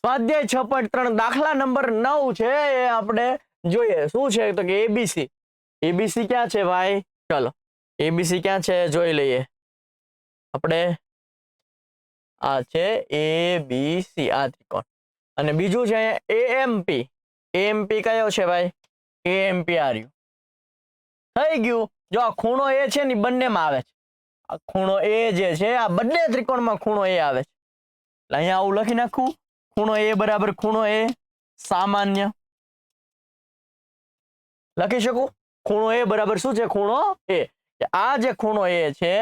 સ્વાધ્યાય 6.3 દાખલા નંબર 9 છે એ આપણે જોઈએ શું છે તો કે એબીસી એબીસી ક્યાં છે ભાઈ ચલો એબીસી ક્યાં છે જોઈ લઈએ આપણે આ છે એબીસી આ ત્રિકોણ અને બીજું છે એએમપી એએમપી કયો છે ભાઈ એએમપી આ રહ્યું થઈ ગયું જો આ ખૂણો એ છે ને બંનેમાં આવે છે આ ખૂણો એ જે છે આ બંને ત્રિકોણમાં ખૂણો એ આવે છે એટલે અહીંયા આવું લખી નાખું ખૂણો એ બરાબર ખૂણો એ સામાન્ય લખી શકું ખૂણો એ બરાબર શું છે ખૂણો એ આ જે ખૂણો એ છે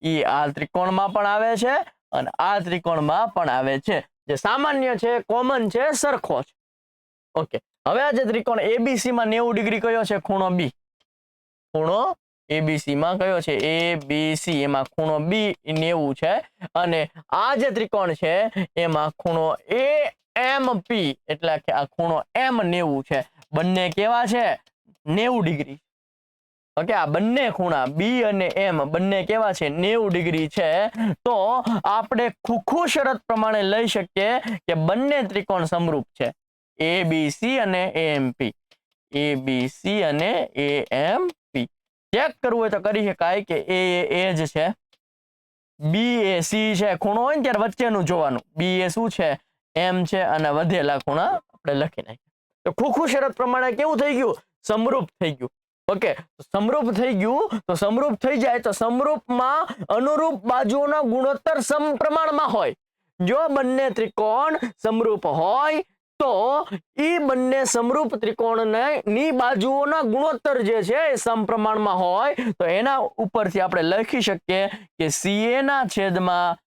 એ આ ત્રિકોણમાં પણ આવે છે અને આ ત્રિકોણમાં પણ આવે છે જે સામાન્ય છે કોમન છે સરખો છે ઓકે હવે આ જે ત્રિકોણ એબીસી માં 90 ડિગ્રી કયો છે ખૂણો બી ખૂણો એબીસી માં કયો છે એબીસી એમાં ખૂણો બી 90 છે અને આ જે ત્રિકોણ છે એમાં ખૂણો એએમપી એટલે કે આ ખૂણો એમ 90 છે બંને કેવા છે 90 ડિગ્રી ઓકે આ બંને ખૂણા બી અને એમ બંને કેવા છે 90 ડિગ્રી છે તો આપણે ખુખુ શરત પ્રમાણે લઈ શકીએ કે બંને ત્રિકોણ સમરૂપ છે એબીસી અને એએમપી એબીસી અને એએમપી ચેક કરવું હોય તો કરી શકાય કે એ જ છે બી એ સી છે ખૂણો હોય ને ત્યારે વચ્ચેનું જોવાનું બી એ શું છે એમ છે અને વધેલા ખૂણા આપણે લખી નાખીએ તો ખુખુ શરત પ્રમાણે કેવું થઈ ગયું સમરૂપ થઈ ગયું ઓકે સમરૂપ થઈ ગયું તો સમરૂપ થઈ જાય તો સમરૂપમાં અનુરૂપ બાજુઓના ગુણોત્તર સમપ્રમાણમાં હોય જો બંને ત્રિકોણ સમરૂપ હોય તો ઈ બંને સમરૂપ ત્રિકોણની બાજુઓના ગુણોત્તર જે છે એ સમપ્રમાણમાં હોય તો એના ઉપરથી આપણે લખી શકીએ કે CA ના છેદમાં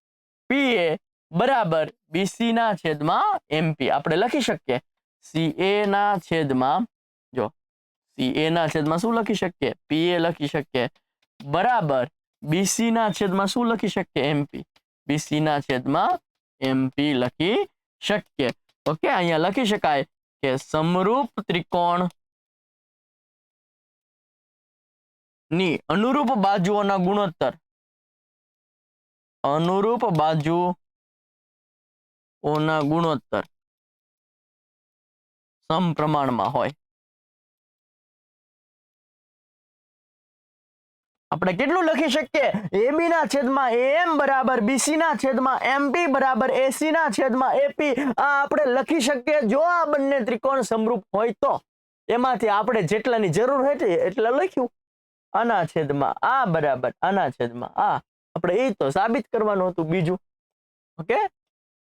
PA બરાબર BC ના છેદમાં MP આપણે લખી શકીએ CA ના છેદમાં જો CA ના છેદમાં શું લખી શકીએ PA લખી શકીએ બરાબર BC ના છેદમાં શું લખી શકીએ MP BC ના છેદમાં MP લખી શકીએ ઓકે અહીંયા લખી શકાય કે સમરૂપ ત્રિકોણ ની અનુરૂપ બાજુઓના ગુણોત્તર સમપ્રમાણમાં હોય આપણે કેટલું લખી શકીએ AB ના છેદમાં AM બરાબર BC ના છેદમાં MP બરાબર AC ના છેદમાં AP આ આપણે લખી શકીએ જો આ બંને ત્રિકોણ સમરૂપ હોય તો એમાંથી આપણે જેટલાની જરૂર હોય એટલા લખ્યું આના છેદમાં આ બરાબર આના છેદમાં આ આપણે એ તો સાબિત કરવાનું હતું બીજું ઓકે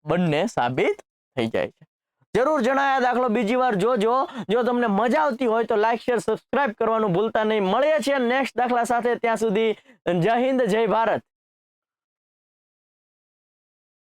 બંને સાબિત થઈ જાય છે જરૂર જણાયા દાખલો બીજી વાર જોજો જો તમને મજા આવતી હોય તો લાઈક શેર સબસ્ક્રાઇબ કરવાનું ભૂલતા નહીં મળીએ છીએ નેક્સ્ટ દાખલા સાથે ત્યાં સુધી જય હિન્દ જય ભારત